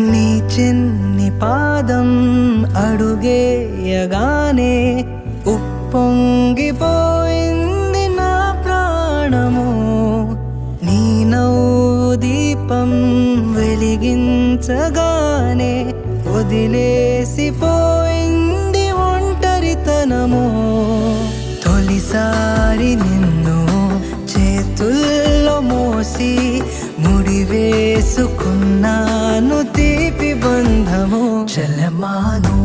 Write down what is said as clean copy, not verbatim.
నీ చిన్ని పాదం అడుగేయగానే ఉప్పొంగిపోయింది నా ప్రాణము. నీ నవ్వు దీపం వెలిగించగానే వదిలేసిపోయింది ఒంటరితనము. తొలిసారి నిన్ను చేతుల్లో మోసి ముడివేసుకున్నాను తీపి బంధము. చలమాను